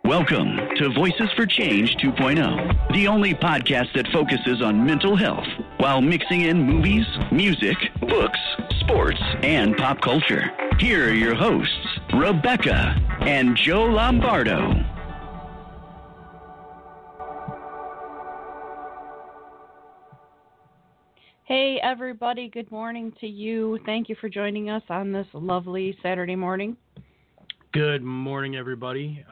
Welcome to Voices for Change 2.0, the only podcast that focuses on mental health while mixing in movies, music, books, sports, and pop culture. Here are your hosts, Rebecca and Joe Lombardo. Hey everybody, good morning to you. Thank you for joining us on this lovely Saturday morning. Good morning, everybody.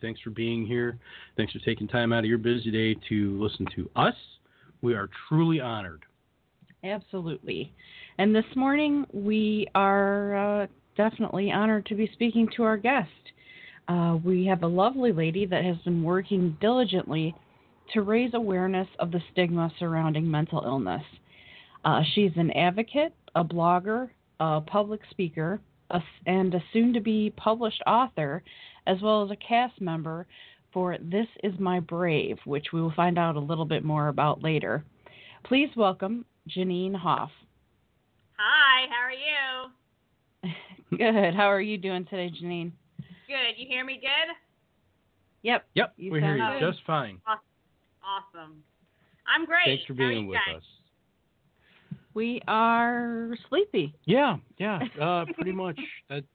Thanks for being here. Thanks for taking time out of your busy day to listen to us. We are truly honored. Absolutely. And this morning, we are definitely honored to be speaking to our guest. We have a lovely lady that has been working diligently to raise awareness of the stigma surrounding mental illness. She's an advocate, a blogger, a public speaker, and a soon-to-be published author, as well as a cast member for This Is My Brave, which we will find out a little bit more about later. Please welcome Jeanine Hoff. Hi, how are you? Good. How are you doing today, Jeanine? Good. You hear me good? Yep. We hear you just fine. Awesome. I'm great. Thanks for being with us. We are sleepy. Yeah, pretty much.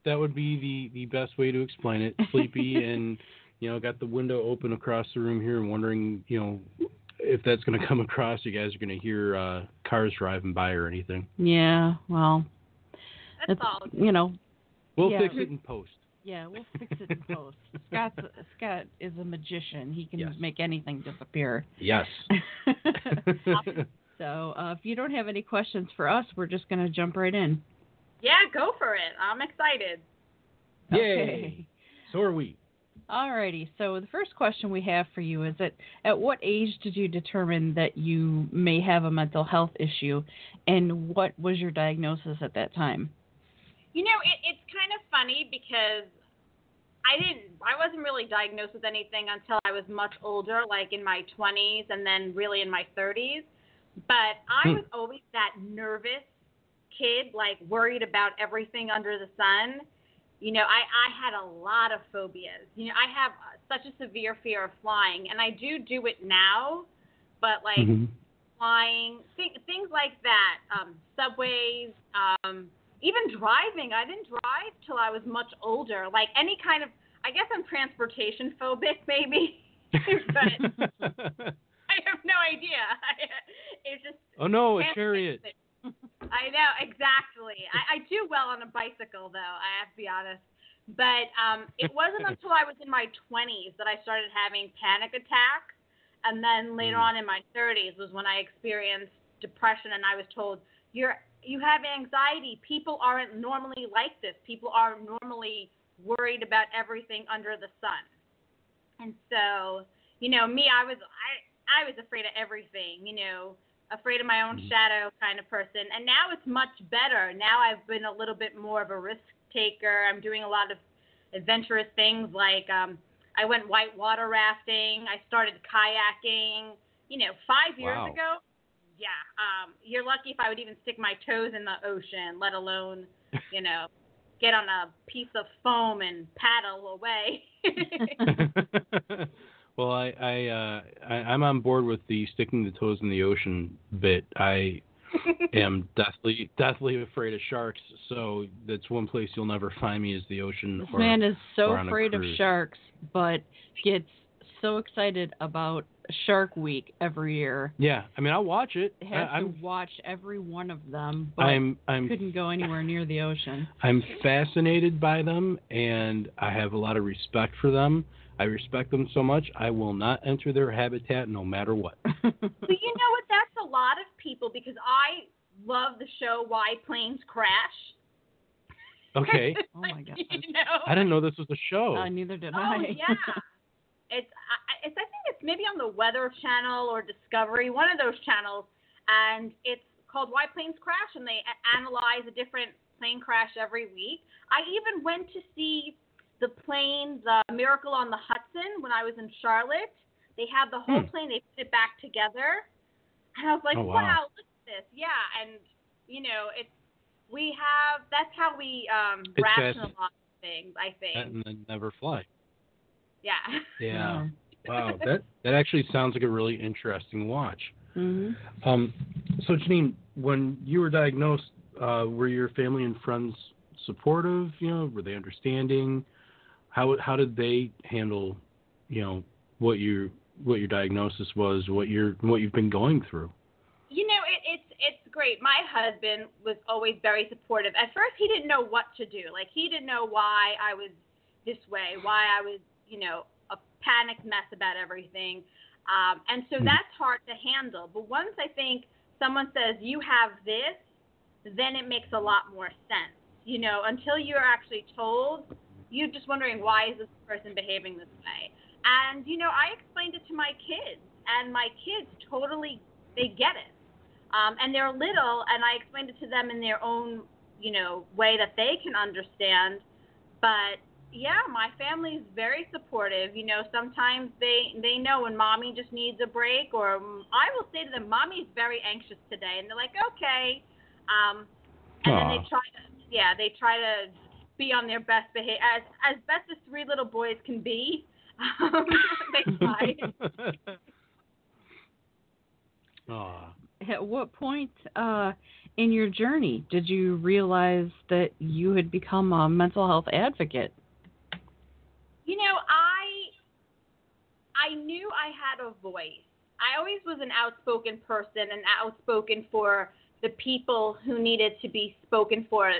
That would be the best way to explain it. Sleepy and, got the window open across the room here and wondering, if that's going to come across. You guys are going to hear cars driving by or anything. Yeah, well. That's all. We'll fix it in post. Yeah, we'll fix it in post. Scott is a magician. He can make anything disappear. Yes. So if you don't have any questions for us, we're just going to jump right in. Yeah, go for it. I'm excited. Yay. Okay. So are we. All righty. So the first question we have for you is at what age did you determine that you may have a mental health issue, and what was your diagnosis at that time? It's kind of funny because I wasn't really diagnosed with anything until I was much older, like in my 20s and then really in my 30s. But I was always that nervous kid, like worried about everything under the sun. I had a lot of phobias. I have such a severe fear of flying, and I do it now, but like flying, things like that, subways, even driving. I didn't drive till I was much older. Like any kind of, I guess I'm transportation phobic maybe, but I have no idea. It's just. Oh no, a chariot. I know, exactly. I do well on a bicycle, though, I have to be honest. But it wasn't until I was in my 20s that I started having panic attacks. And then later on in my 30s was when I experienced depression, and I was told, you have anxiety. People aren't normally like this. People are normally worried about everything under the sun. And so, me, I was afraid of everything, afraid of my own shadow kind of person. And now it's much better. Now I've been a little bit more of a risk taker. I'm doing a lot of adventurous things like I went whitewater rafting. I started kayaking, 5 years ago. Yeah. You're lucky if I would even stick my toes in the ocean, let alone, get on a piece of foam and paddle away. Well, I'm on board with the sticking the toes in the ocean bit. I am deathly afraid of sharks, so that's one place you'll never find me is the ocean. This man is so afraid of sharks, but gets so excited about Shark Week every year. Yeah, I'll watch it. I have to watch every one of them, but I couldn't go anywhere near the ocean. I'm fascinated by them, and I have a lot of respect for them. I respect them so much, I will not enter their habitat no matter what. But you know what? That's a lot of people because I love the show Why Planes Crash. Okay. Oh, my God. I didn't know this was a show. Neither did I. Oh, yeah. I think it's maybe on the Weather Channel or Discovery, one of those channels, and it's called Why Planes Crash, and they analyze a different plane crash every week. I even went to see the plane, the Miracle on the Hudson, when I was in Charlotte. They had the whole plane, they put it back together. And I was like, wow, look at this. Yeah, and, that's how we rationalize things, I think. And then never fly. Yeah. Yeah. Wow. That actually sounds like a really interesting watch. Mm-hmm. So Jeanine, when you were diagnosed, were your family and friends supportive? Were they understanding? How did they handle, what your diagnosis was, what you've been going through? It's great. My husband was always very supportive. At first, he didn't know what to do. Like, he didn't know why I was this way, why I was, a panic mess about everything. And so that's hard to handle. But once I think someone says, you have this, then it makes a lot more sense. Until you're actually told, you're just wondering, why is this person behaving this way? And, I explained it to my kids, and my kids totally, they get it. And they're little, and I explained it to them in their own, way that they can understand. But, yeah, my family is very supportive. Sometimes they know when mommy just needs a break, or I will say to them, mommy's very anxious today. And they're like, okay. And then they try to be on their best behavior, as best as three little boys can be. They try. At what point in your journey did you realize that you had become a mental health advocate? I knew I had a voice. I always was an outspoken person and outspoken for the people who needed to be spoken for,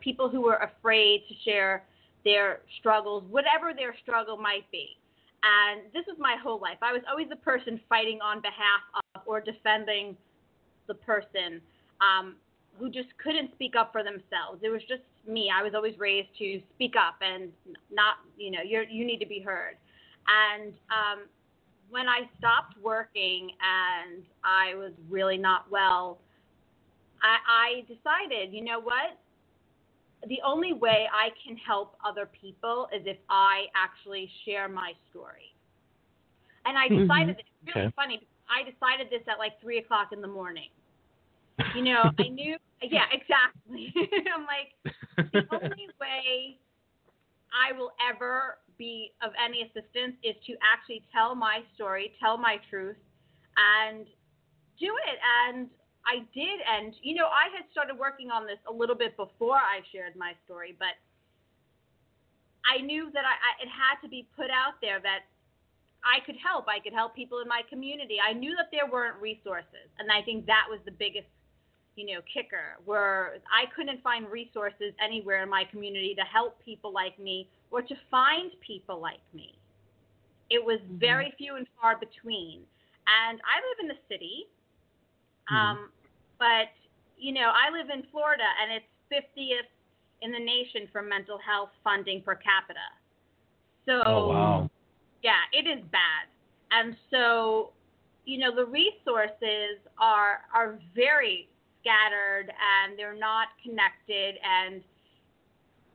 people who were afraid to share their struggles, whatever their struggle might be. And this was my whole life. I was always the person fighting on behalf of or defending the person who just couldn't speak up for themselves. It was just me. I was always raised to speak up and not, you need to be heard. And when I stopped working and I was really not well, I decided, you know what? The only way I can help other people is if I actually share my story. And I decided, it's really funny, I decided this at like 3 o'clock in the morning. I knew, yeah, exactly. I'm like, the only way I will ever be of any assistance is to actually tell my story, tell my truth, and do it. And I did. And, I had started working on this a little bit before I shared my story, but I knew that it had to be put out there that I could help. I could help people in my community. I knew that there weren't resources. And I think that was the biggest, kicker, where I couldn't find resources anywhere in my community to help people like me or to find people like me. It was very few and far between. And I live in the city, but, I live in Florida, and it's 50th in the nation for mental health funding per capita. So, wow. Yeah, it is bad. And so, the resources are very scattered, and they're not connected, and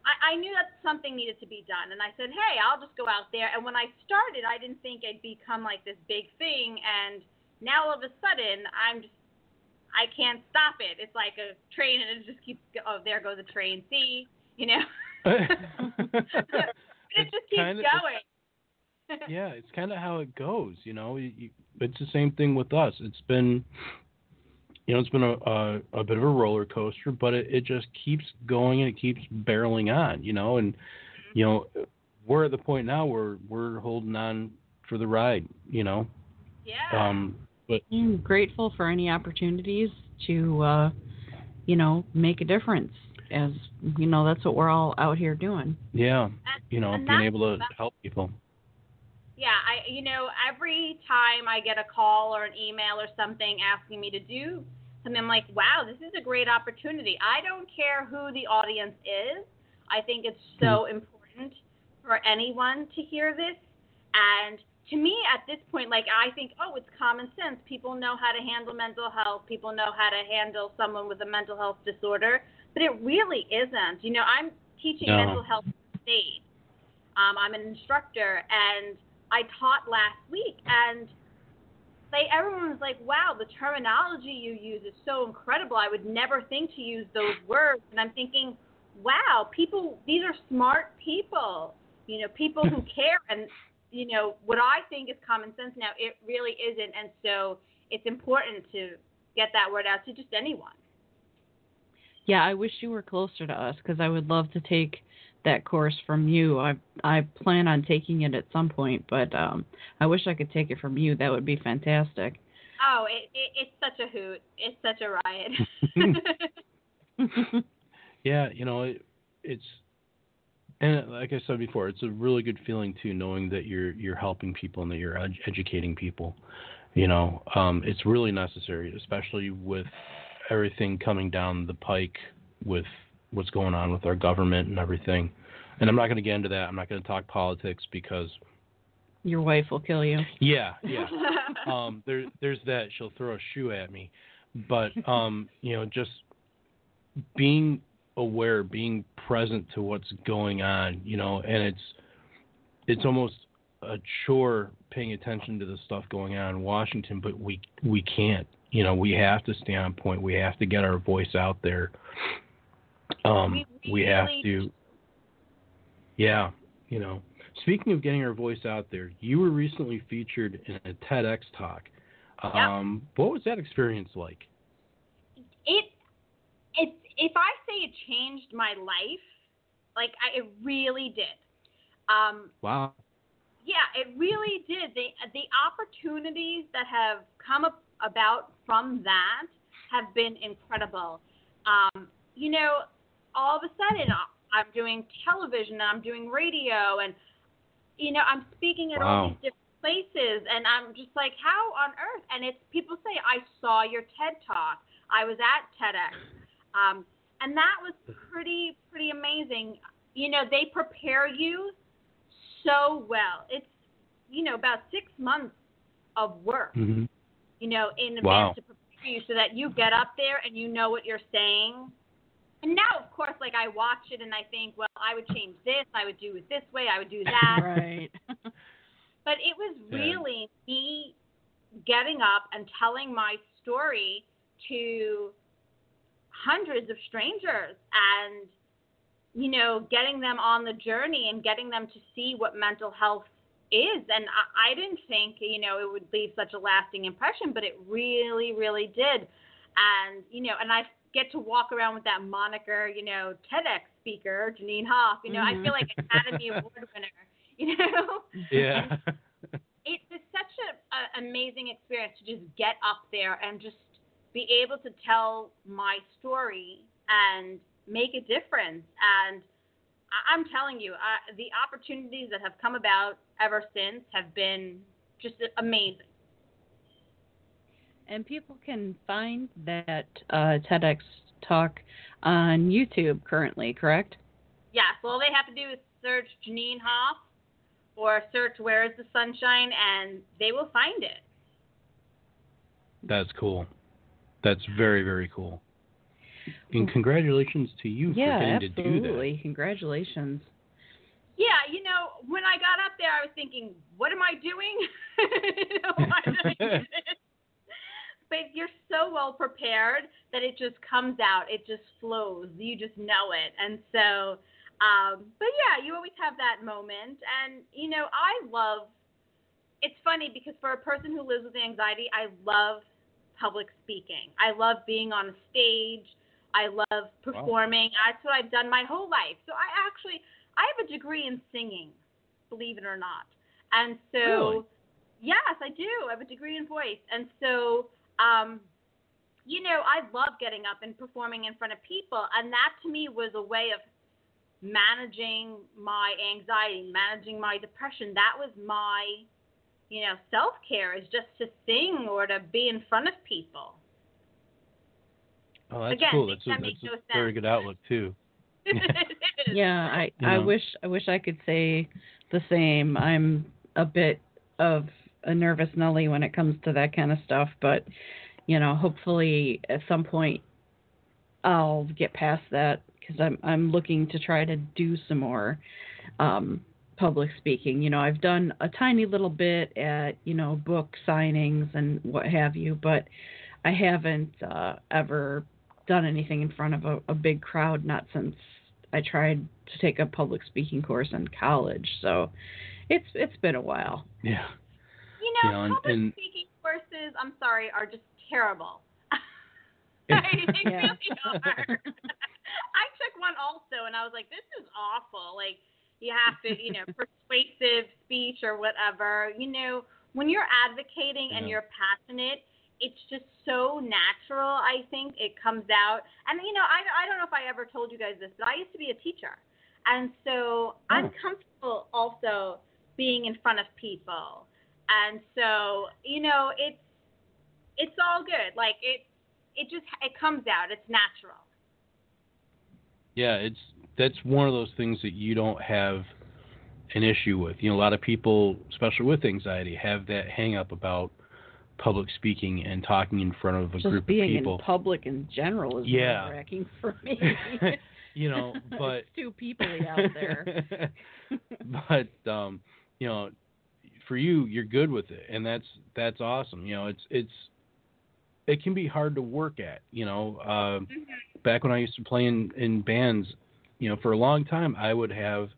I knew that something needed to be done, and I said, hey, I'll just go out there. And when I started, I didn't think it'd become like this big thing, and now all of a sudden, I can't stop it. It's like a train, and it just keeps, there goes a train, see, it just keeps going. Yeah, it's kind of how it goes, it's the same thing with us. It's been... it's been a bit of a roller coaster, but it just keeps going and it keeps barreling on, and, we're at the point now where we're holding on for the ride, Yeah. But I'm grateful for any opportunities to, make a difference. As, that's what we're all out here doing. Yeah. Being able to help people. Yeah, every time I get a call or an email or something asking me to do something, I'm like, wow, this is a great opportunity. I don't care who the audience is. I think it's so important for anyone to hear this. And to me, at this point, I think, it's common sense. People know how to handle mental health. People know how to handle someone with a mental health disorder. But it really isn't. I'm teaching mental health state. I'm an instructor, and I taught last week, and everyone was like, wow, the terminology you use is so incredible. I would never think to use those words. And I'm thinking, wow, these are smart people, people who care, and what I think is common sense now, it really isn't. And so it's important to get that word out to just anyone. Yeah, I wish you were closer to us because I would love to take that course from you. I plan on taking it at some point, but I wish I could take it from you. That would be fantastic. Oh, it's such a hoot. It's such a riot. Yeah, it's, and like I said before, it's a really good feeling too, knowing that you're helping people and that you're educating people. It's really necessary, especially with everything coming down the pike with what's going on with our government and everything. And I'm not going to get into that. I'm not going to talk politics because your wife will kill you. Yeah. There's that. She'll throw a shoe at me. But just being aware, being present to what's going on, and it's almost a chore paying attention to the stuff going on in Washington, but we can't. We have to stay on point. We have to get our voice out there. We have to. Yeah, Speaking of getting our voice out there, you were recently featured in a Tedx Talk. What was that experience like? If I say it changed my life, it really did. Wow. Yeah, it really did. The opportunities that have come about from that have been incredible. All of a sudden, I'm doing television, I'm doing radio, and I'm speaking at all these different places, and I'm just like, how on earth? And it's people say, I saw your TED Talk. I was at TEDx. And that was pretty amazing. They prepare you so well. It's, about 6 months of work, in advance to prepare you so that you get up there and you know what you're saying. And now, of course, I watch it and I think, well, I would change this, I would do it this way, I would do that. Right. But it was really me getting up and telling my story to hundreds of strangers and, getting them on the journey and getting them to see what mental health is. And I didn't think, it would leave such a lasting impression, but it really, really did. And, and I get to walk around with that moniker, TEDx speaker, Jeanine Hoff. I feel like Academy Award winner, Yeah. It's such an amazing experience to just get up there and just be able to tell my story and make a difference. And I'm telling you, the opportunities that have come about ever since have been just amazing. And people can find that TEDx Talk on YouTube currently, correct? Yes. All they have to do is search Jeanine Hoff or search Where is the Sunshine, and they will find it. That's cool. That's very, very cool. And congratulations to you for getting to do that. Yeah, absolutely. Congratulations. Yeah, when I got up there, I was thinking, what am I doing? Why did I do this? But you're so well prepared that it just comes out. It just flows. You just know it. And so, but yeah, you always have that moment. And, it's funny because for a person who lives with anxiety, I love public speaking. I love being on a stage. I love performing. Wow. That's what I've done my whole life. So I have a degree in singing, believe it or not. And so, really? Yes, I do. I have a degree in voice. And so, I love getting up and performing in front of people. And that to me was a way of managing my anxiety, managing my depression. That was my, self-care, is just to sing or to be in front of people. Oh, that's Again, cool. That's no a very good outlook too. Yeah, I wish I could say the same. I'm a bit of a nervous Nelly when it comes to that kind of stuff, but hopefully at some point I'll get past that because I'm looking to try to do some more public speaking. I've done a tiny little bit at book signings and what have you, but I haven't ever done anything in front of a big crowd, not since I tried to take a public speaking course in college. So It's been a while. Yeah. Public speaking courses, I'm sorry, are just terrible. They really are. I took one also, and I was like, this is awful. Like, you have to, persuasive speech or whatever. When you're advocating and you're passionate, it's just so natural, I think. It comes out. And, I don't know if I ever told you guys this, but I used to be a teacher. And so I'm comfortable also being in front of people. And so, it's all good. Like, it comes out. It's natural. Yeah, that's one of those things that you don't have an issue with. A lot of people, especially with anxiety, have that hang up about public speaking and talking in front of a group of people. Just being in public in general is nerve-wracking for me. But it's too people-y out there. But for you, you're good with it, and that's awesome. It can be hard to work at. Back when I used to play in bands, for a long time, I would have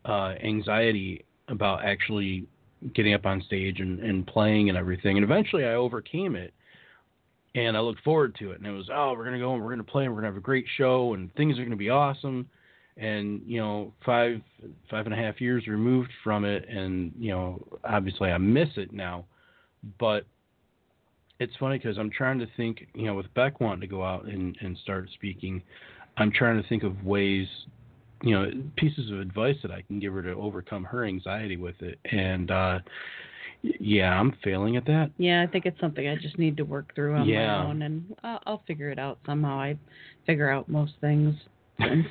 anxiety about actually getting up on stage and playing and everything. And eventually I overcame it, and I looked forward to it. And it was, we're going to go and we're going to play and we're going to have a great show and things are going to be awesome. And, 5.5 years removed from it, and, obviously I miss it now. But it's funny because I'm trying to think, with Beck wanting to go out and start speaking, I'm trying to think of ways, pieces of advice that I can give her to overcome her anxiety with it. And, I'm failing at that. Yeah, I think it's something I just need to work through on my own, and I'll figure it out somehow. I figure out most things in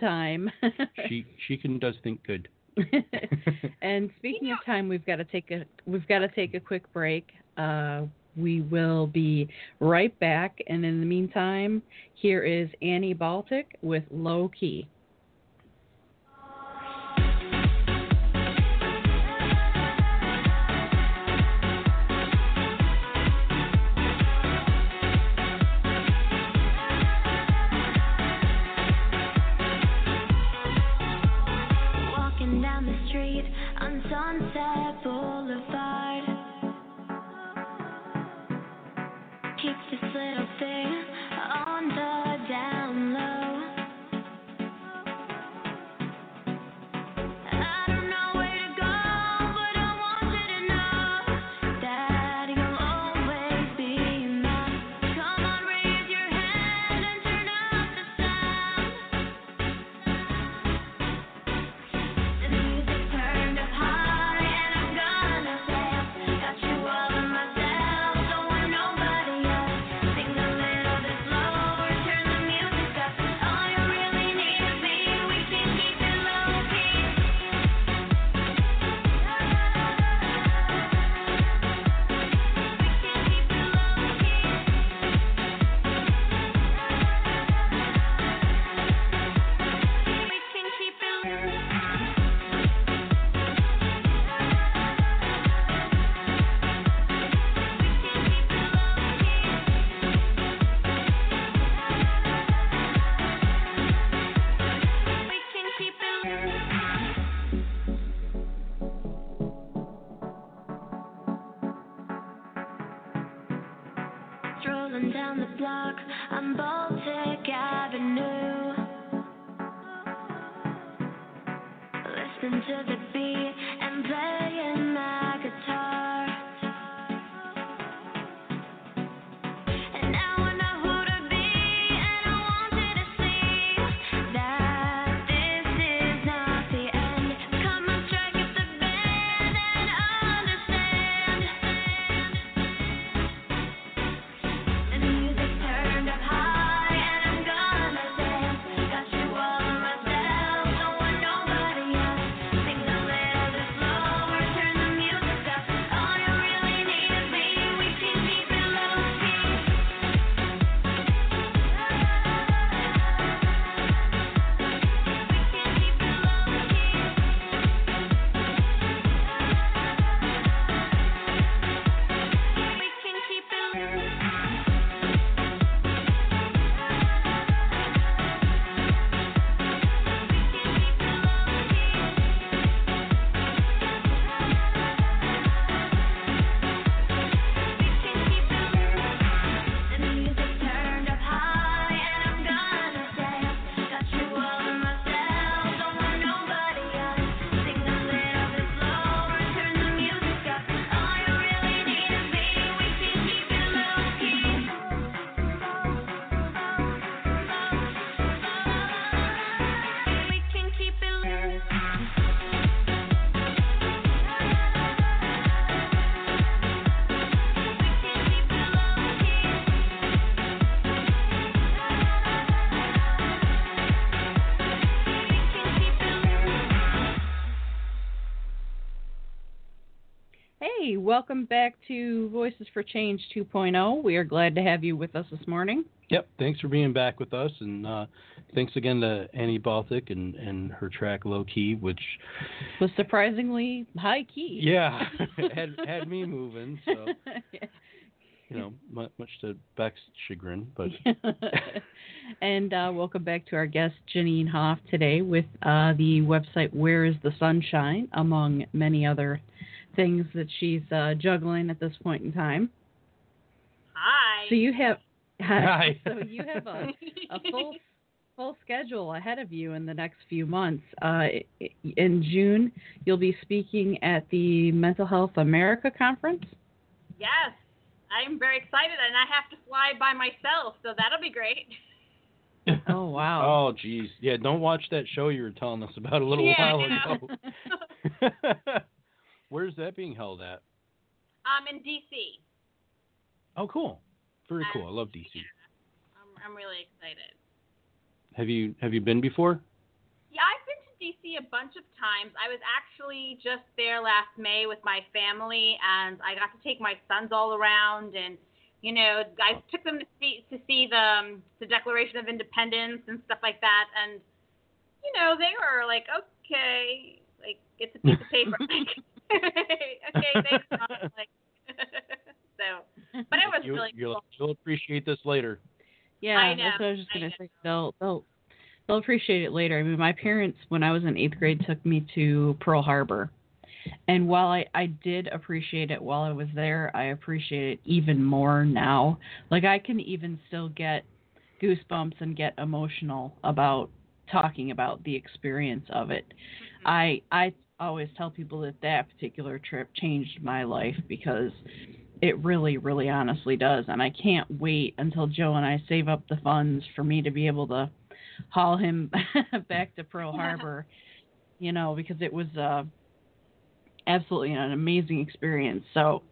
time. She does think good. And speaking of time, we've got to take a quick break. We will be right back, and in the meantime, here is Annie Baltic with Low Key. Walking down the street on Sunset Boulevard, keep this little thing on the down low. I don't know where to go, but I want you to know that you'll always be mine. Come on, raise your hand and turn up the sound. The music turned up high and I'm gonna dance. Got you all by myself, don't want nobody else. Sing a little bit slower, turn the music up. All you really need is me, we can keep it low key. We can keep it low key. We can keep it low key. Strolling down the block on Baltic Avenue, listening to the beat and playing my guitar. And now I know who to be, and I want you to see that this is not the end. Come on, strike up the band and understand. The music turned up high and I'm gonna dance. Got you all by myself, don't want nobody else. Sing a little bit slower, Hey, welcome back to Voices for Change 2.0. We are glad to have you with us this morning. Yep, thanks for being back with us, and thanks again to Annie Baltic and her track Low Key, which was surprisingly high key. Yeah, had me moving, so much to Beck's chagrin, but. And welcome back to our guest Jeanine Hoff today with the website Where Is the Sunshine, among many other things that she's juggling at this point in time. Hi. So you have Hi. So you have a full schedule ahead of you in the next few months. In June, you'll be speaking at the Mental Health America Conference. Yes, I'm very excited, and I have to fly by myself, so that'll be great. Oh, wow. Oh, geez. Yeah, don't watch that show you were telling us about a little while ago. Where's that being held at? In D.C. Oh, cool. Very cool. I love D.C. Yeah, I'm really excited. Have you been before? Yeah, I've been to D.C. a bunch of times. I was actually just there last May with my family, and I got to take my sons all around, and I took them to see the Declaration of Independence and stuff like that, and they were like, okay, like it's a piece of paper. Okay, thanks, Mom. Like, so, but it was really cool. You'll appreciate this later. Yeah, I know. That's what I was just gonna say. They'll appreciate it later. I mean, my parents, when I was in 8th grade, took me to Pearl Harbor. And while I did appreciate it while I was there, I appreciate it even more now. Like, I can even still get goosebumps and get emotional about talking about the experience of it. I always tell people that particular trip changed my life because it really, really honestly does. And I can't wait until Joe and I save up the funds for me to be able to haul him back to Pearl Harbor, because it was absolutely an amazing experience. So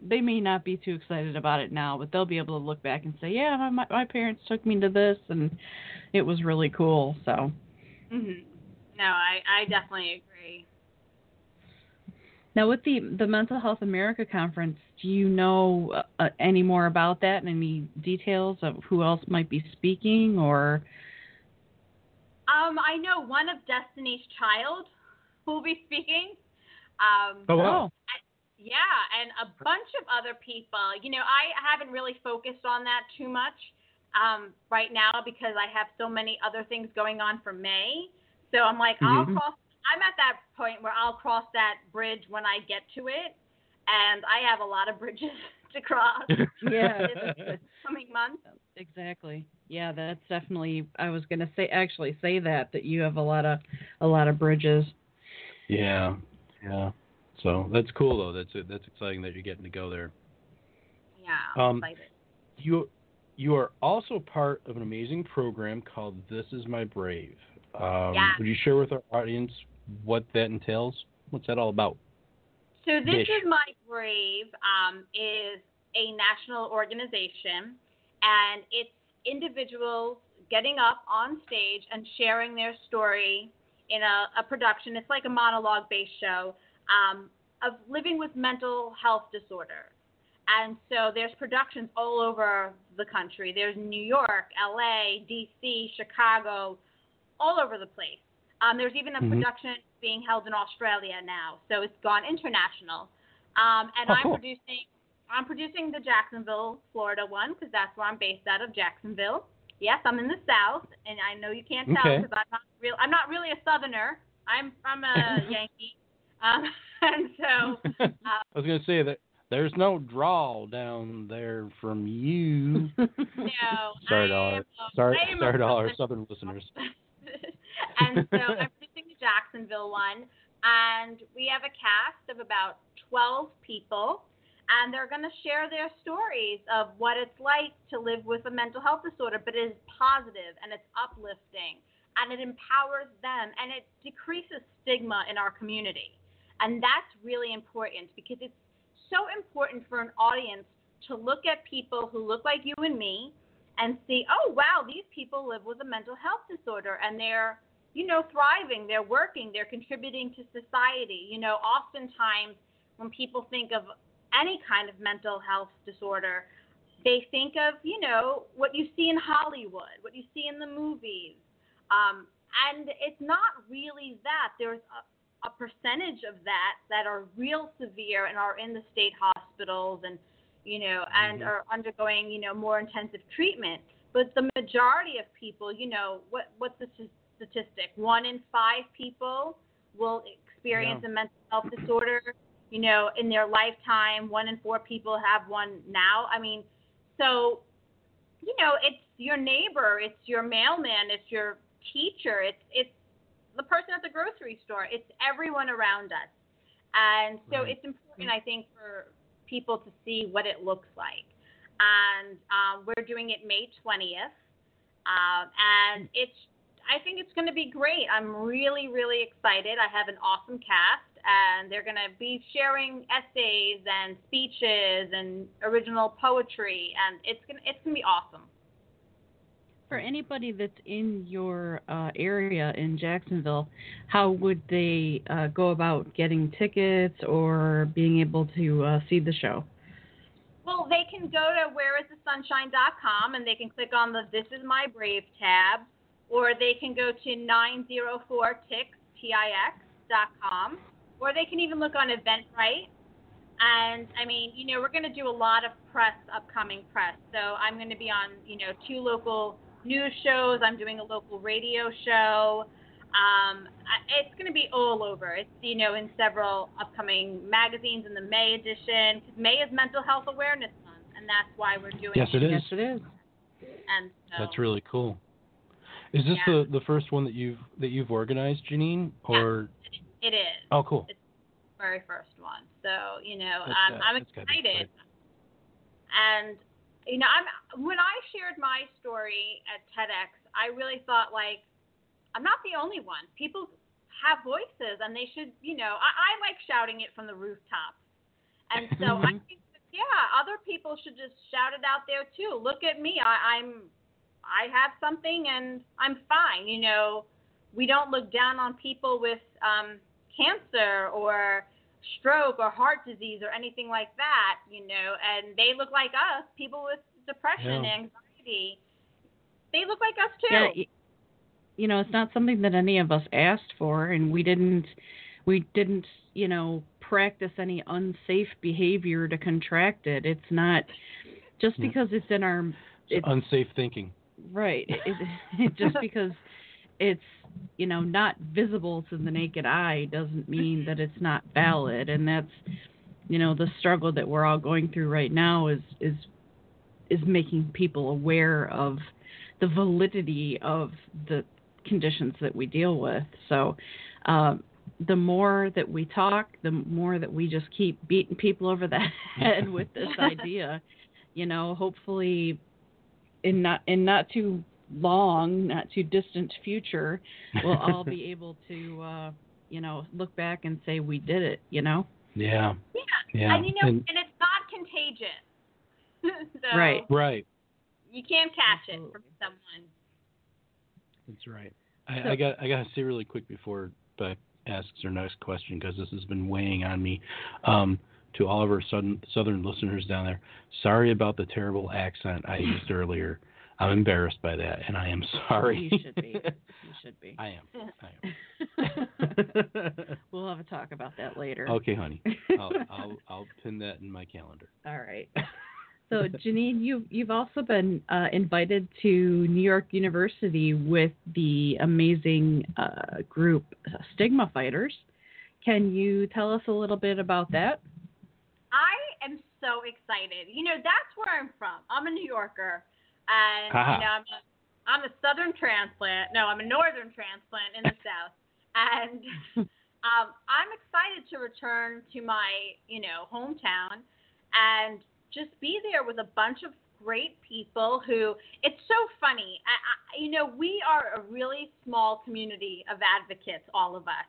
they may not be too excited about it now, but they'll be able to look back and say, yeah, my parents took me to this and it was really cool. So No, I definitely agree. Now, with the Mental Health America Conference, do you know any more about that and any details of who else might be speaking, or? I know one of Destiny's Child who will be speaking. Oh, wow. Yeah, and a bunch of other people. I haven't really focused on that too much right now because I have so many other things going on for May. So I'm like, I'm at that point where I'll cross that bridge when I get to it, and I have a lot of bridges to cross. Yeah, in coming months. Exactly. Yeah, that's definitely. I was going to say that you have a lot of bridges. Yeah. So that's cool though. That's exciting that you're getting to go there. Yeah, I'm excited. You are also part of an amazing program called This Is My Brave. Would you share with our audience what that entails? What's that all about? So This Is My Brave is a national organization, and it's individuals getting up on stage and sharing their story in a production. It's like a monologue-based show of living with mental health disorders. And so there's productions all over the country. There's New York, LA, DC, Chicago, all over the place. There's even a production being held in Australia now, so it's gone international. And cool. I'm producing the Jacksonville, Florida one because that's where I'm based out of, Jacksonville. Yes, I'm in the South, and I know you can't tell because I'm not really a Southerner. I'm a Yankee, and so. I was going to say that there's no drawl down there from you. No. Sorry to all our Southern listeners. And so I'm producing the Jacksonville one, and we have a cast of about 12 people, and they're going to share their stories of what it's like to live with a mental health disorder, but it is positive, and it's uplifting, and it empowers them, and it decreases stigma in our community. And that's really important because it's so important for an audience to look at people who look like you and me and see, oh, wow, these people live with a mental health disorder, and they're, thriving, they're working, they're contributing to society. Oftentimes when people think of any kind of mental health disorder, they think of, what you see in Hollywood, what you see in the movies. And it's not really that. There's a percentage of that are real severe and are in the state hospitals and, and are undergoing, more intensive treatment. But the majority of people, what's the statistic? 1 in 5 people will experience a mental health disorder, in their lifetime. 1 in 4 people have one now. I mean, so, it's your neighbor, it's your mailman, it's your teacher, it's the person at the grocery store, it's everyone around us. And so it's important, I think, for people to see what it looks like. And we're doing it May 20th. And I think it's going to be great. I'm really, really excited. I have an awesome cast, and they're going to be sharing essays and speeches and original poetry, and it's going to be awesome. For anybody that's in your area in Jacksonville, how would they go about getting tickets or being able to see the show? Well, they can go to whereisthesunshine.com, and they can click on the This Is My Brave tab, or they can go to 904tix.com, or they can even look on Eventbrite. And, I mean, we're going to do a lot of upcoming press. So I'm going to be on, 2 local news shows. I'm doing a local radio show. It's going to be all over. It's, in several upcoming magazines in the May edition, because May is Mental Health Awareness Month, and that's why we're doing it. Yes, it is. Yes, it is. And so, that's really cool. Is this the first one that you've organized, Jeanine? Or it is. Oh, cool. It's the very first one. So, I'm excited. And when I shared my story at TEDx, I really thought, I'm not the only one. People have voices, and they should, I like shouting it from the rooftops. And so I think, other people should just shout it out there too. Look at me. I have something, and I'm fine. We don't look down on people with cancer or stroke or heart disease or anything like that, and they look like us, people with depression, anxiety. They look like us too. Yeah, it's not something that any of us asked for, and we didn't, practice any unsafe behavior to contract it. It's not just because it's in our... It's unsafe thinking. Right. Just because it's, not visible to the naked eye doesn't mean that it's not valid. And that's, the struggle that we're all going through right now is making people aware of the validity of the conditions that we deal with. So the more that we talk, the more that we just keep beating people over the head with this idea, hopefully in not too long, not too distant future, we'll all be able to, look back and say we did it, Yeah. And, and it's not contagious. So Right. You can't catch it from someone. That's right. I got to say really quick before Beck asks her next question, because this has been weighing on me. To all of our southern listeners down there, sorry about the terrible accent I used earlier. I'm embarrassed by that, and I am sorry. You should be. I am. We'll have a talk about that later. Okay, honey. I'll pin that in my calendar. All right. So, Jeanine, you've also been invited to New York University with the amazing group Stigma Fighters. Can you tell us a little bit about that? I am so excited. That's where I'm from. I'm a New Yorker, and I'm a Southern transplant. No, I'm a Northern transplant in the South, and I'm excited to return to my hometown and just be there with a bunch of great people who. It's so funny. We are a really small community of advocates, all of us,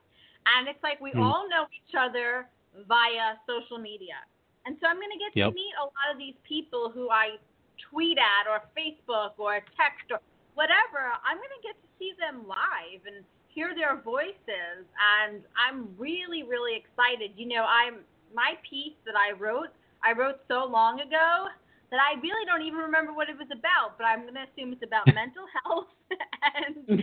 and it's like we all know each other via social media. And so I'm going to get to meet a lot of these people who I tweet at or Facebook or text or whatever. I'm going to get to see them live and hear their voices. And I'm really, really excited. my piece that I wrote so long ago that I really don't even remember what it was about, but I'm going to assume it's about mental health. And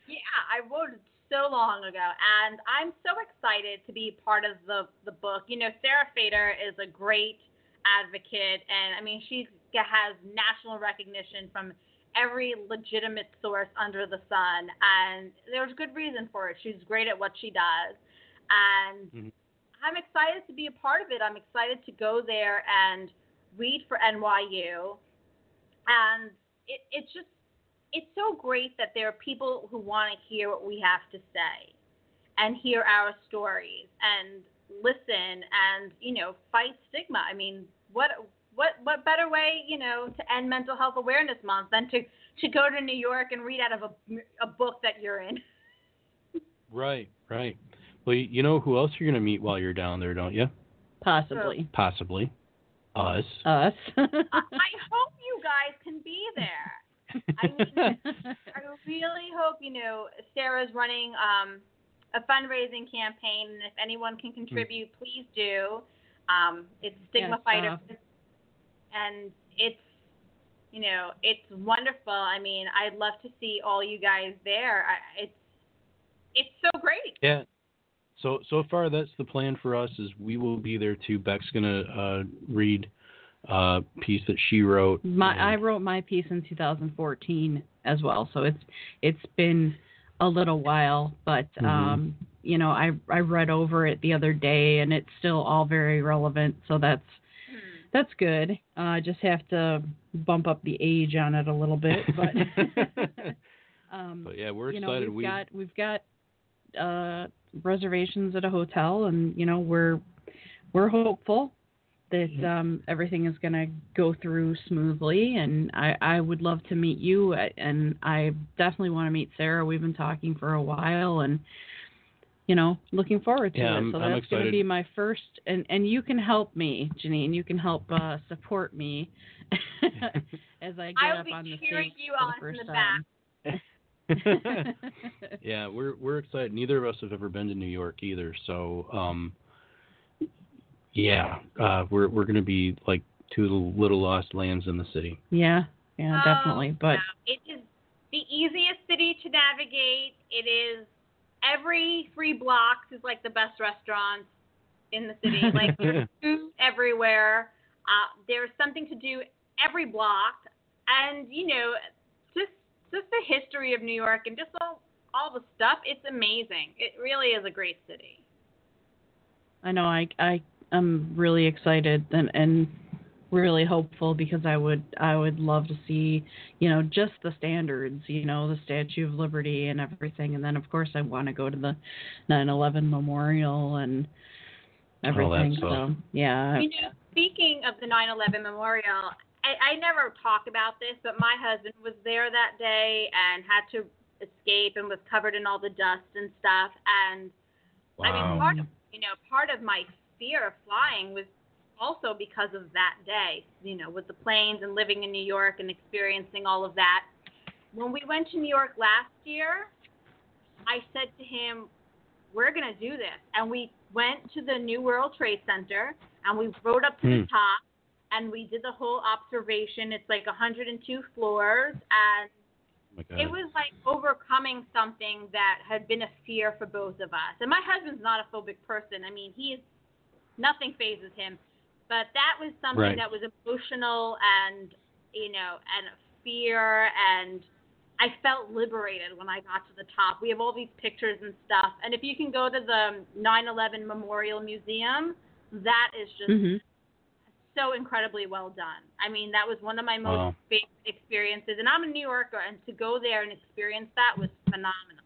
yeah, I wrote it so long ago, and I'm so excited to be part of the book. You know, Sarah Fader is a great advocate, and I mean, she has national recognition from every legitimate source under the sun, and there's good reason for it. She's great at what she does, and I'm excited to be a part of it. I'm excited to go there and read for NYU, and it's so great that there are people who want to hear what we have to say and hear our stories and listen and, you know, fight stigma. I mean, what better way, you know, to end Mental Health Awareness Month than to go to New York and read out of a book that you're in? Right. Well, you know who else you're going to meet while you're down there, don't you? Possibly. Us. Us. I hope you guys can be there. I mean, I really hope, you know, Sarah's running a fundraising campaign, and if anyone can contribute, please do. It's Stigma Fighter, and it's, you know, it's wonderful. I mean, I'd love to see all you guys there. It's so great. Yeah. So far, that's the plan for us. Is we will be there too. Beck's gonna read a piece that she wrote. I wrote my piece in 2014 as well, so it's been a little while, but you know, I read over it the other day, and it's still all very relevant. So that's good. I just have to bump up the age on it a little bit, but but yeah, we're you excited. know, we've got reservations at a hotel, and you know, we're hopeful that everything is going to go through smoothly, and I would love to meet you, and I definitely want to meet Sarah. We've been talking for a while, and you know, looking forward to it. So that's going to be my first, and you can help me, Jeanine. You can help support me as I get up on the stage. I'll be cheering you on from the back. Yeah, we're excited. Neither of us have ever been to New York either, so yeah, we're going to be like two little lost lambs in the city. Yeah, definitely. But it is the easiest city to navigate. It is every 3 blocks is like the best restaurants in the city. Like there's food everywhere. There's something to do every block, and you know, just the history of New York and just all the stuff. It's amazing. It really is a great city. I know. I'm really excited and really hopeful, because I would love to see, you know, just the standards, you know, the Statue of Liberty and everything, and then of course I want to go to the 9/11 Memorial and everything. So yeah. You know, speaking of the 9/11 Memorial, I never talk about this, but my husband was there that day and had to escape and was covered in all the dust and stuff. And wow. I mean, part of my fear of flying was also because of that day, you know, with the planes and living in New York and experiencing all of that. When we went to New York last year, I said to him, we're going to do this. And we went to the New World Trade Center, and we rode up to the top, and we did the whole observation. It's like 102 floors, and it was like overcoming something that had been a fear for both of us. And my husband's not a phobic person. I mean, nothing phases him. But that was something that was emotional and, you know, and fear, and I felt liberated when I got to the top. We have all these pictures and stuff. And if you can go to the 9/11 Memorial Museum, that is just so incredibly well done. I mean, that was one of my most favorite experiences. And I'm a New Yorker, and to go there and experience that was phenomenal.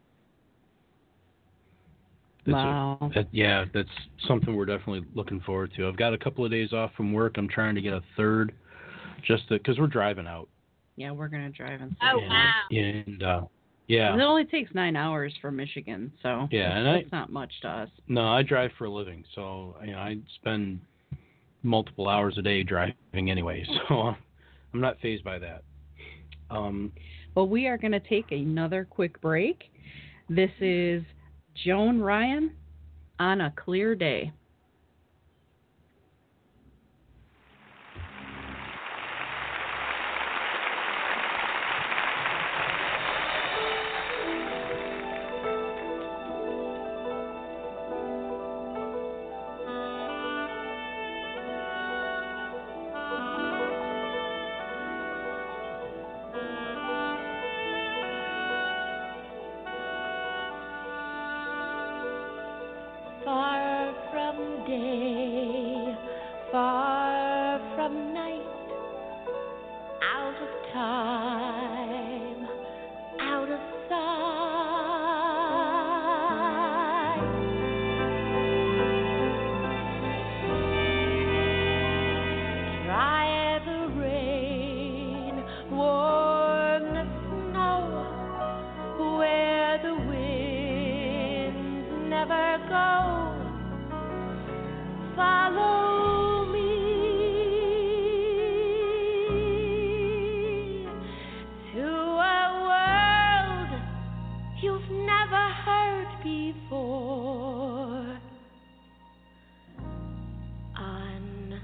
That's something we're definitely looking forward to. I've got a couple of days off from work. I'm trying to get a third, just because we're driving out. Yeah, we're gonna drive and. Oh wow! And it only takes 9 hours from Michigan, so that's not much to us. No, I drive for a living, so you know, I spend multiple hours a day driving anyway, so I'm not fazed by that. Well, we are going to take another quick break. This is Joan Ryan, On a Clear Day. day, far from night, out of time, out of sight. Dry the rain, warm the snow, where the winds never go. Follow me to a world you've never heard before. On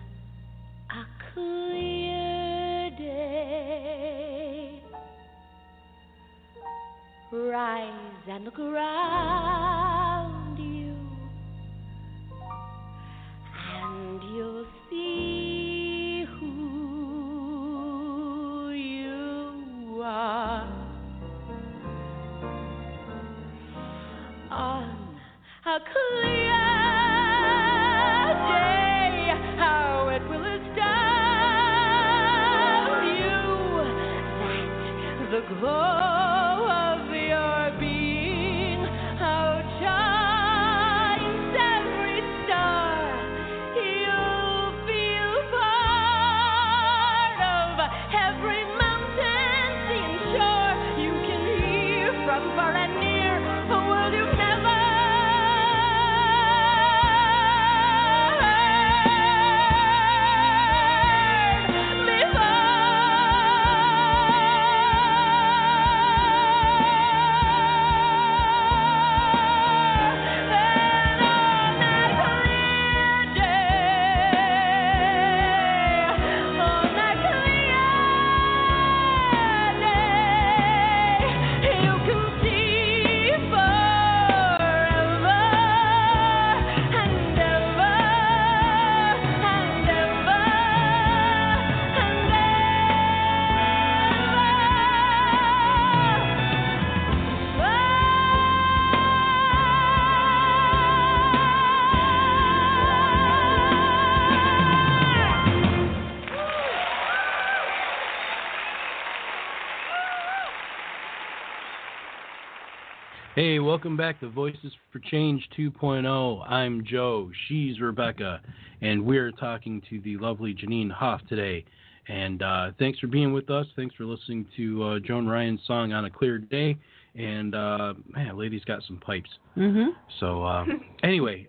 a clear day, rise and look around you, and you'll see who you are. On a clear day, how it will astound you that the glow of your being outshines every star. You'll feel part of every mountain, sea, and shore. You can hear from far and near a world you've never Hey, welcome back to Voices for Change 2.0. I'm Joe, she's Rebecca, and we're talking to the lovely Jeanine Hoff today. And thanks for being with us. Thanks for listening to Joan Ryan's song On a Clear Day. And, man, lady's got some pipes. Mm-hmm. So, anyway,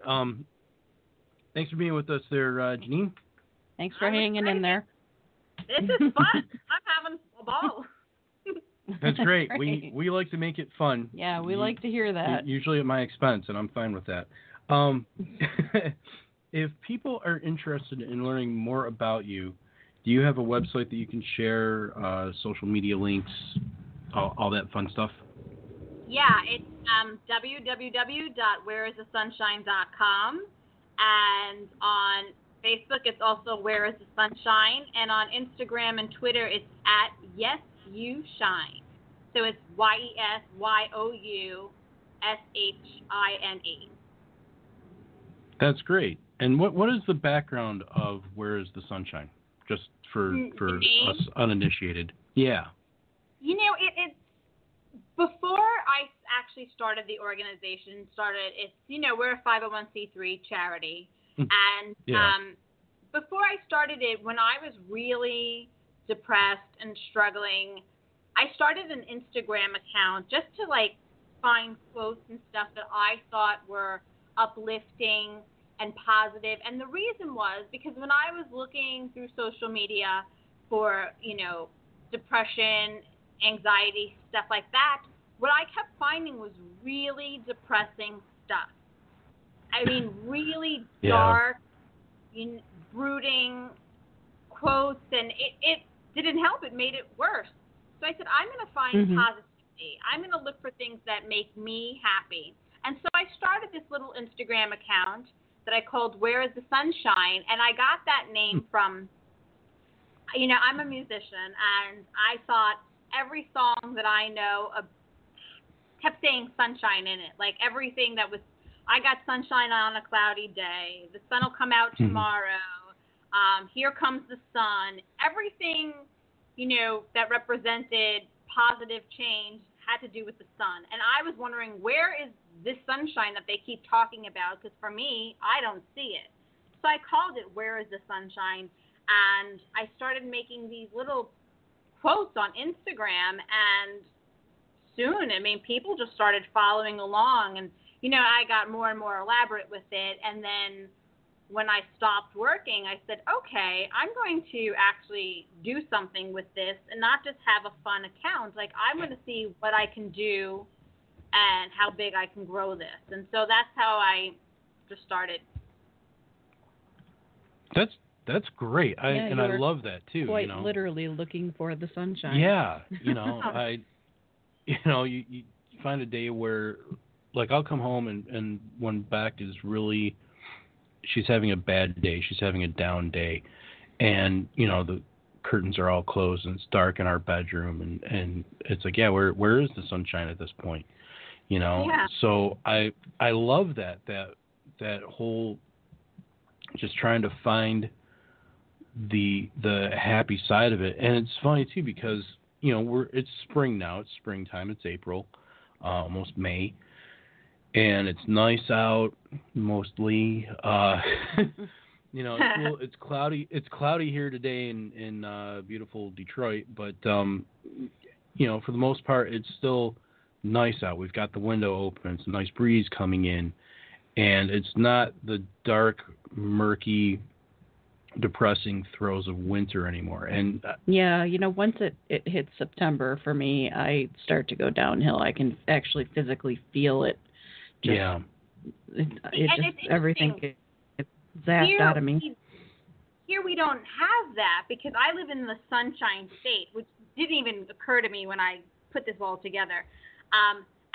thanks for being with us there, Jeanine. Thanks for hanging in there. This is fun. I'm having a ball. That's great. We like to make it fun. Yeah, we like to hear that. Usually at my expense, and I'm fine with that. If people are interested in learning more about you, do you have a website that you can share, social media links, all that fun stuff? Yeah, it's www.whereisthesunshine.com, and on Facebook it's also Where Is the Sunshine, and on Instagram and Twitter it's at Yes You Shine. So it's YESYOUSHINE. That's great. And what is the background of Where Is the Sunshine? Just for us uninitiated. Yeah. You know, it's before I actually started the organization, we're a 501c3 charity. And before I started it, when I was really depressed and struggling, I started an Instagram account just to find quotes and stuff that I thought were uplifting and positive. And the reason was because when I was looking through social media for, depression, anxiety, stuff like that, what I kept finding was really depressing stuff. I mean, really dark, brooding quotes, and it didn't help. It made it worse. So I said, I'm going to find positivity. I'm going to look for things that make me happy. And so I started this little Instagram account that I called Where Is the Sunshine? And I got that name from, I'm a musician, and I thought every song that I know kept saying sunshine in it. Like everything that was I got sunshine on a cloudy day. The sun will come out tomorrow. Here comes the sun. Everything, that represented positive change had to do with the sun. And I was wondering, where is this sunshine that they keep talking about? Because for me, I don't see it. So I called it, Where is the Sunshine? And I started making these little quotes on Instagram, and soon, people just started following along, and I got more and more elaborate with it. And then when I stopped working, I said, okay, I'm going to actually do something with this and not just have a fun account. Like, I'm going to see what I can do and how big I can grow this. And so that's how I just started. That's great. I love that too. Quite literally looking for the sunshine. Yeah, you find a day where, like, I'll come home and when Beck is really, she's having a bad day, she's having a down day, and the curtains are all closed and it's dark in our bedroom, and it's like, yeah, where is the sunshine at this point? Yeah. So I love that whole, just trying to find the happy side of it. And it's funny too, because it's spring now, it's springtime, it's April, almost May, and it's nice out mostly. It's cloudy here today in beautiful Detroit, but for the most part it's still nice out. We've got the window open, it's a nice breeze coming in, and it's not the dark, murky, depressing throes of winter anymore. And once it hits September, for me, I start to go downhill. I can actually physically feel it. Everything gets zapped out of me. Here we don't have that, because I live in the Sunshine State, which didn't even occur to me when I put this all together.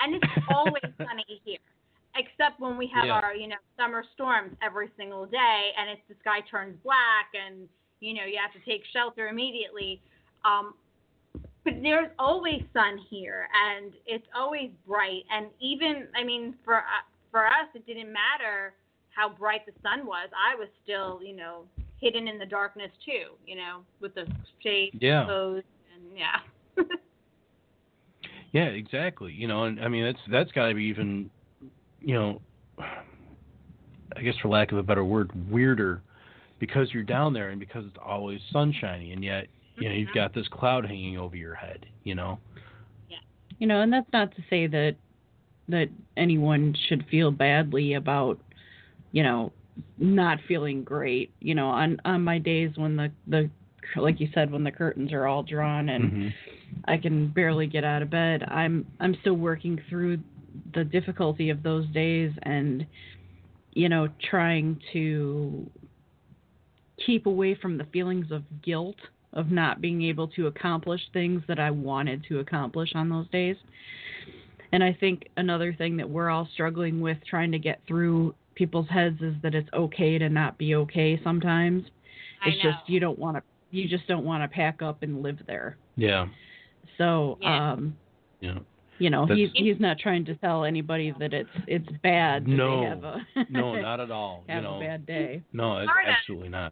And it's always sunny here, except when we have our, summer storms every single day, and the sky turns black, and, you have to take shelter immediately. But there's always sun here, and it's always bright. And even, for us, it didn't matter how bright the sun was. I was still, hidden in the darkness too, with the shade closed, and Yeah, exactly. And that's got to be even, I guess for lack of a better word, weirder, because you're down there and because it's always sunshiny, and yet you've got this cloud hanging over your head. Yeah. And that's not to say that anyone should feel badly about, not feeling great. On my days when the like you said, when the curtains are all drawn and I can barely get out of bed, I'm still working through the difficulty of those days, and trying to keep away from the feelings of guilt of not being able to accomplish things that I wanted to accomplish on those days. And I think another thing that we're all struggling with, trying to get through people's heads, is that it's okay to not be okay sometimes. It's just you just don't want to pack up and live there. Yeah. So he's not trying to tell anybody that it's bad that they have no, not at all. have a bad day. No, it's absolutely not.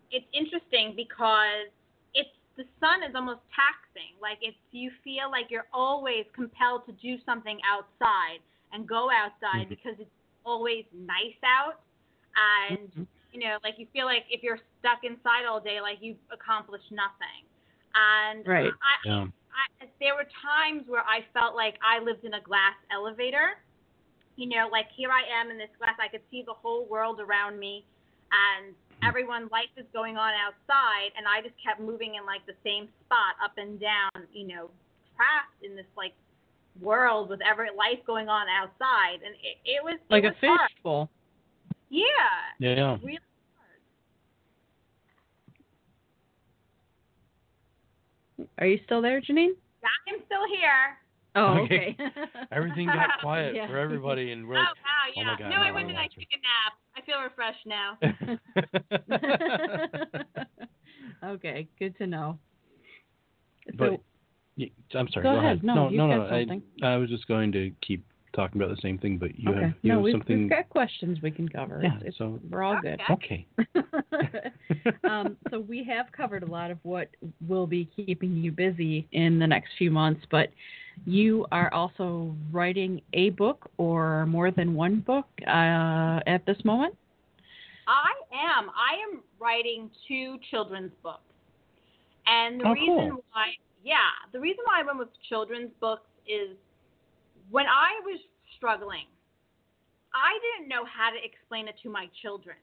It's interesting because the sun is almost taxing. Like, you feel like you're always compelled to do something outside and go outside because it's always nice out, and like you feel like if you're stuck inside all day, like you've accomplished nothing. And right. There were times where I felt like I lived in a glass elevator. Like, here I am in this glass. I could see the whole world around me, and everyone's life is going on outside, and I just kept moving in, like, the same spot, up and down, trapped in this, like, world with every life going on outside. And it was like a fishbowl. Yeah. Yeah. Really hard. Are you still there, Jeanine? I'm still here. Oh, okay. Everything got quiet for everybody, and we're like, wow, yeah. Oh my God, no, I went and I took a nap. I feel refreshed now. Okay, good to know. But I'm sorry. Go ahead. No, no. something. I was just going to keep talking about the same thing, but you Okay. have something. We've got questions we can cover. Yeah, so we're all good. okay. So we have covered a lot of what will be keeping you busy in the next few months, but you are also writing a book or more than one book at this moment? I am writing 2 children's books. And the reason why I went with children's books is when I was struggling, I didn't know how to explain it to my children.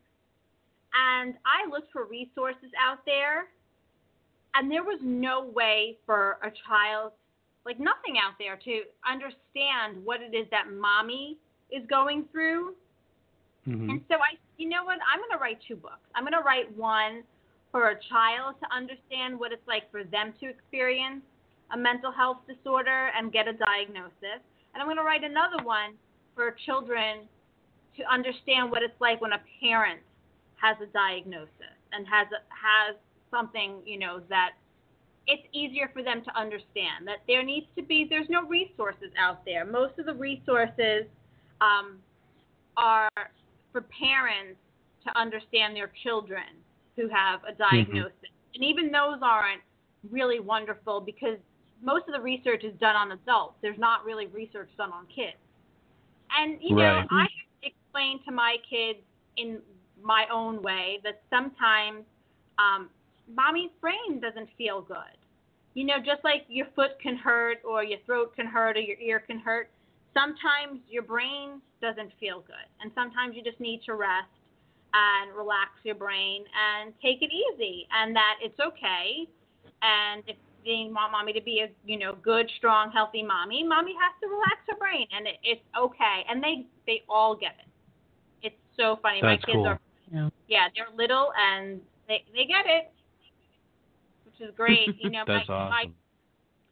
And I looked for resources out there, and there was no way for a child, like nothing out there, to understand what it is that mommy is going through. Mm-hmm. And so you know what? I'm going to write 2 books. I'm going to write one for a child to understand what it's like for them to experience a mental health disorder and get a diagnosis. And I'm going to write another one for children to understand what it's like when a parent has a diagnosis and has something, that it's easier for them to understand that there's no resources out there. Most of the resources are for parents to understand their children who have a diagnosis. Mm-hmm. And even those aren't really wonderful because most of the research is done on adults. There's not really research done on kids. And, I explain to my kids in my own way that sometimes mommy's brain doesn't feel good. Just like your foot can hurt or your throat can hurt or your ear can hurt, sometimes your brain doesn't feel good. And sometimes you just need to rest and relax your brain and take it easy, and that it's okay. And if you want mommy to be a good, strong, healthy mommy has to relax her brain, and it's okay. And they all get it. It's so funny. That's my kids cool. are they're little and they get it, which is great. That's awesome.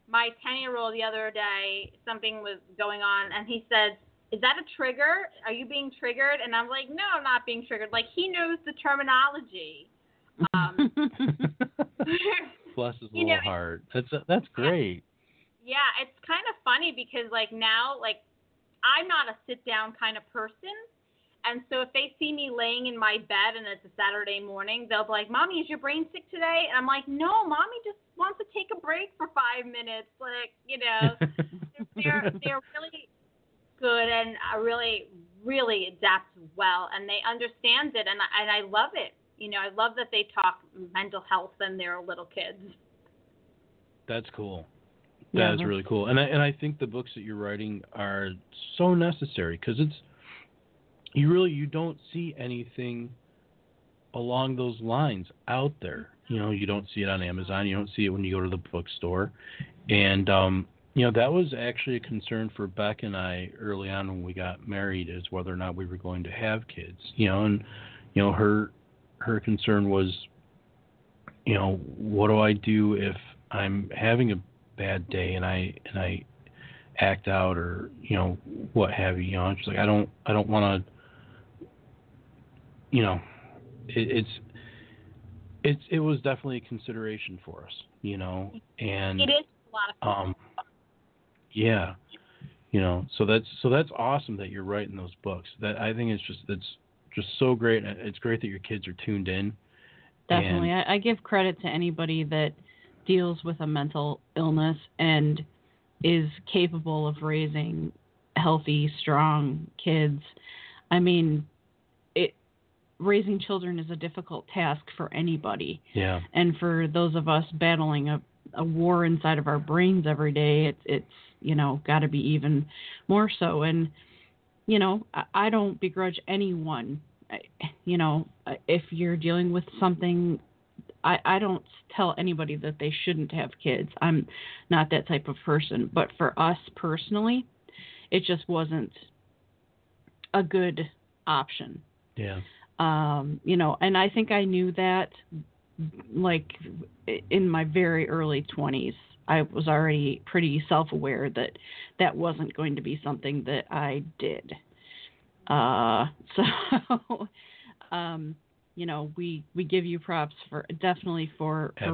My 10-year-old the other day, something was going on, and he said, "Is that a trigger? Are you being triggered?" And I'm like, "No, I'm not being triggered." Like, he knows the terminology. Bless his little heart. That's great. Yeah, it's kind of funny because, now, I'm not a sit-down kind of person. And so if they see me laying in my bed and it's a Saturday morning, they'll be like, "Mommy, is your brain sick today?" And I'm like, "No, Mommy just wants to take a break for 5 minutes." They're really good and really, really adapt well, and they understand it, and I love it. I love that they talk mental health and they're little kids. That's cool. That is really cool, and I think the books that you're writing are so necessary because you don't see anything along those lines out there. You don't see it on Amazon. You don't see it when you go to the bookstore, and that was actually a concern for Beck and I early on when we got married, is whether or not we were going to have kids. And her concern was, what do I do if I'm having a bad day and I act out or what have you? She's like, I don't want to. It was definitely a consideration for us, and it is a lot of fun. Yeah, so that's awesome that you're writing those books. That I think it's just so great. It's great that your kids are tuned in. Definitely. I give credit to anybody that deals with a mental illness and is capable of raising healthy, strong kids. I mean, raising children is a difficult task for anybody. Yeah. And for those of us battling a war inside of our brains every day, it's got to be even more so. And, I don't begrudge anyone. If you're dealing with something, I don't tell anybody that they shouldn't have kids. I'm not that type of person. But for us personally, it just wasn't a good option. Yeah. And I think I knew that, in my very early 20s. I was already pretty self-aware that wasn't going to be something that I did. We give you props for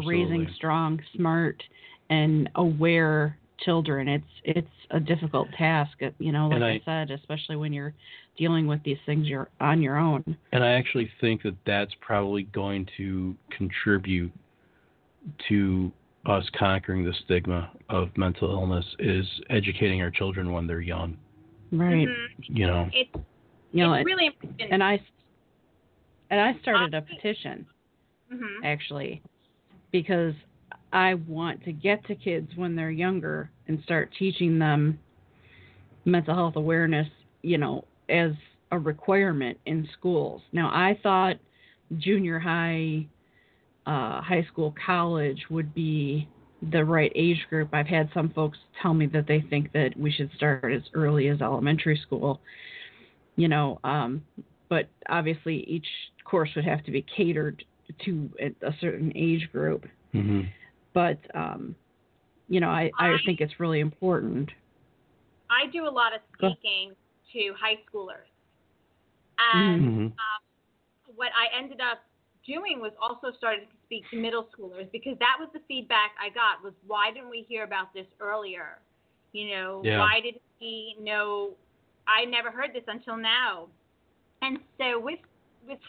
raising strong, smart, and aware children. It's a difficult task, like I said, especially when you're dealing with these things you're on your own. And I actually think that that's probably going to contribute to us conquering the stigma of mental illness, is educating our children when they're young. Right. Mm-hmm. It's really important. And I started a petition, mm-hmm. actually, because I want to get to kids when they're younger and start teaching them mental health awareness, as a requirement in schools. Now, I thought junior high, high school, college would be the right age group. I've had some folks tell me that they think that we should start as early as elementary school, but obviously each course would have to be catered to a certain age group. Mm-hmm. But, I think it's really important. I do a lot of speaking to high schoolers. And what I ended up doing was also starting to speak to middle schoolers, because that was the feedback I got, was why didn't we hear about this earlier? Why didn't we know? I never heard this until now. And so with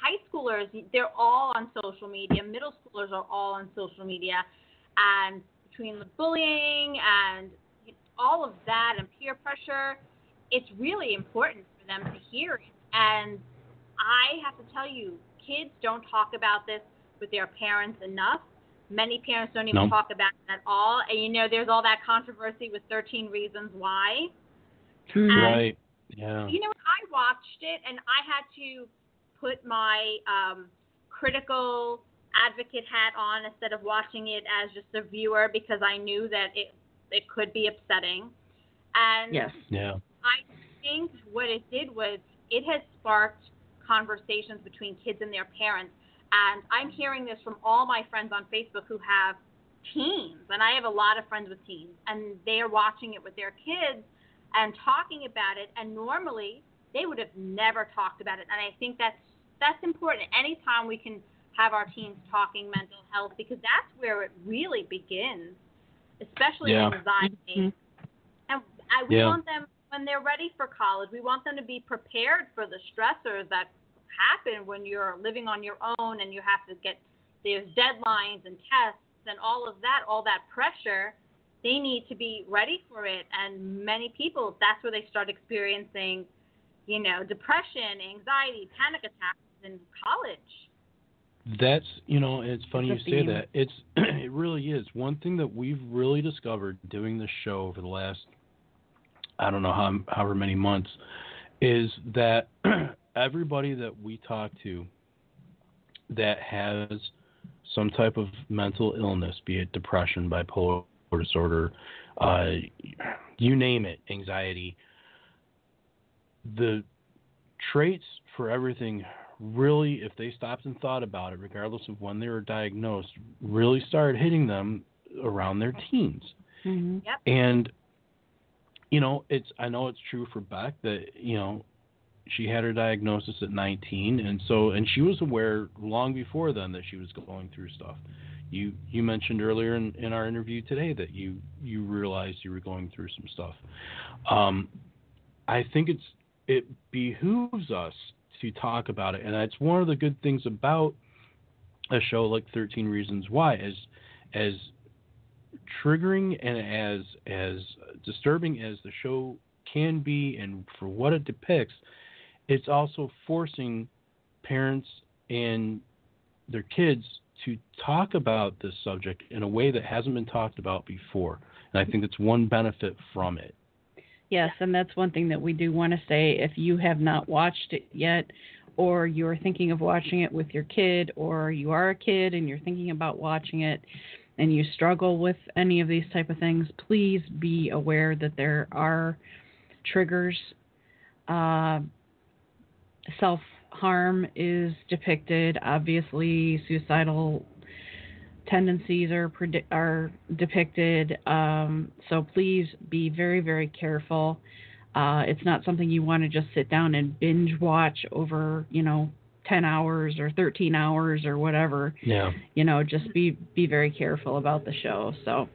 high schoolers, they're all on social media. Middle schoolers are all on social media. And between the bullying and all of that and peer pressure, it's really important for them to hear it. And I have to tell you, kids don't talk about this with their parents enough. Many parents don't even talk about it at all. And, there's all that controversy with 13 Reasons Why. Right, yeah. I watched it, and I had to put my critical advocate hat on instead of watching it as just a viewer, because I knew that it could be upsetting. And yes. Yeah. I think what it did was it has sparked conversations between kids and their parents. And I'm hearing this from all my friends on Facebook who have teens, and I have a lot of friends with teens, and they are watching it with their kids and talking about it, and normally they would have never talked about it. And I think that's important. Anytime we can have our teens talking mental health, because that's where it really begins, especially anxiety. And we want them, when they're ready for college, we want them to be prepared for the stressors that happen when you're living on your own and you have to get, there's deadlines and tests and all that pressure. They need to be ready for it. And many people, that's where they start experiencing, depression, anxiety, panic attacks in college. That's, it's funny you say that. It really is. One thing that we've really discovered doing this show over the last, I don't know however many months, is that everybody that we talk to that has some type of mental illness, be it depression, bipolar disorder, you name it, anxiety, the traits for everything really, if they stopped and thought about it, regardless of when they were diagnosed, really started hitting them around their teens. Mm-hmm. Yep. And, I know it's true for Beck that, she had her diagnosis at 19, and she was aware long before then that she was going through stuff. You mentioned earlier in our interview today that you realized you were going through some stuff. I think it behooves us to talk about it, and that's one of the good things about a show like 13 Reasons Why, as triggering and as disturbing as the show can be, and for what it depicts, it's also forcing parents and their kids to talk about this subject in a way that hasn't been talked about before. And I think that's one benefit from it. Yes, and that's one thing that we do want to say. If you have not watched it yet, or you're thinking of watching it with your kid, or you are a kid and you're thinking about watching it and you struggle with any of these type of things, please be aware that there are triggers. Self-harm is depicted. Obviously, suicidal tendencies are depicted. So please be very, very careful. It's not something you want to just sit down and binge watch over, 10 hours or 13 hours or whatever. Yeah. Just be very careful about the show. So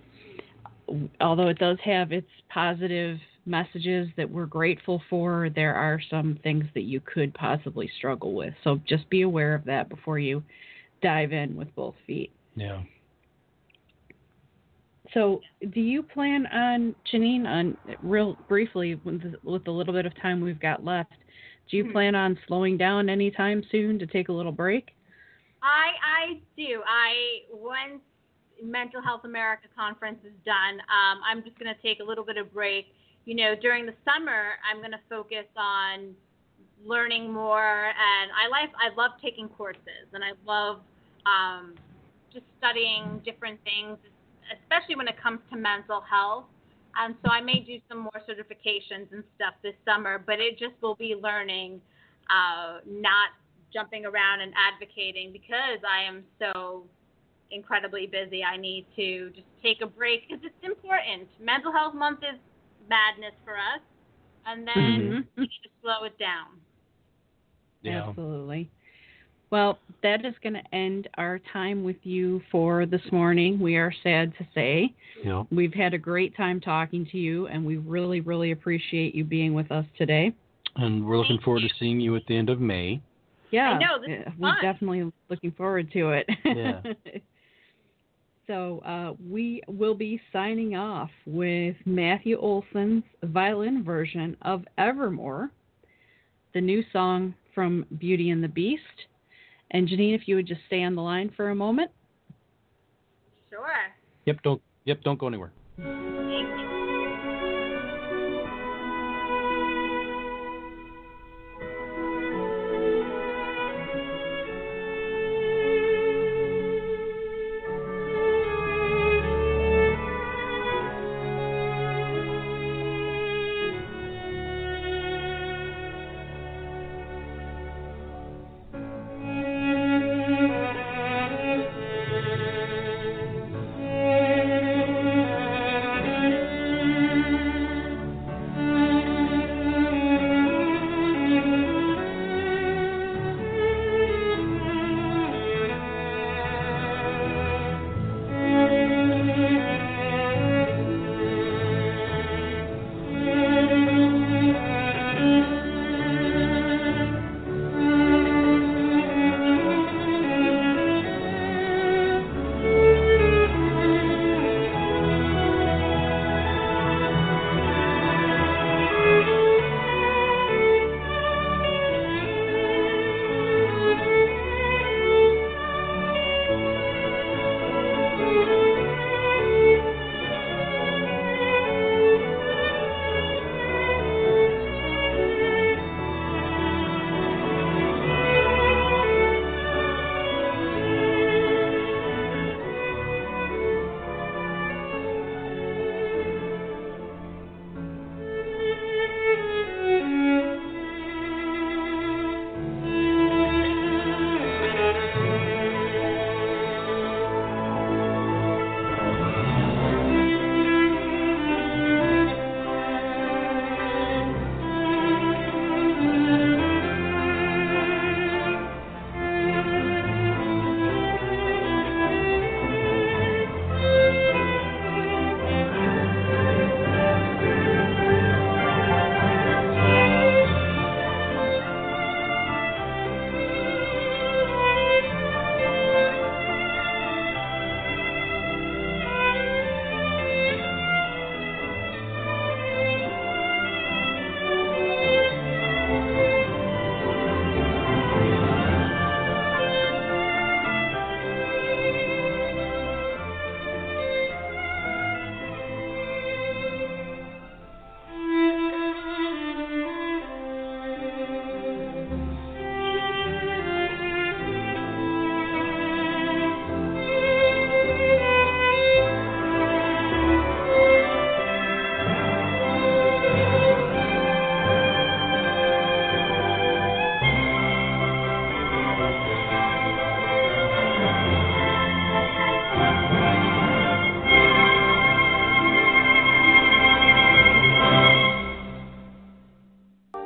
although it does have its positive messages that we're grateful for, there are some things that you could possibly struggle with. So just be aware of that before you dive in with both feet. Yeah. So do you plan on, Jeanine, on real briefly, with the little bit of time we've got left, do you plan on slowing down anytime soon to take a little break? I do. Once Mental Health America conference is done, I'm just going to take a little bit of break. You know, during the summer, I'm going to focus on learning more, and I love taking courses, and I love just studying different things, especially when it comes to mental health. And so I may do some more certifications and stuff this summer, but it just will be learning, not jumping around and advocating, because I am so incredibly busy. I need to just take a break because it's important. Mental Health Month is madness for us, and then we need to slow it down. Yeah. Absolutely. Well, that is going to end our time with you for this morning. We are sad to say. Yeah. We've had a great time talking to you, and we really, really appreciate you being with us today. And we're looking forward to seeing you at the end of May. Yeah, I know, this is we're fun. definitely looking forward to it. Yeah. So we will be signing off with Matthew Olson's violin version of Evermore, the new song from Beauty and the Beast. And Jeanine, if you would just stay on the line for a moment. Sure. Yep, don't go anywhere. Thank you.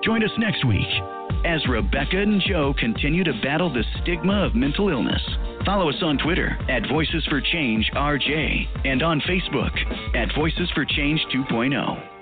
Join us next week as Rebecca and Joe continue to battle the stigma of mental illness Follow us on Twitter at Voices for Change RJ and on Facebook at Voices for Change 2.0.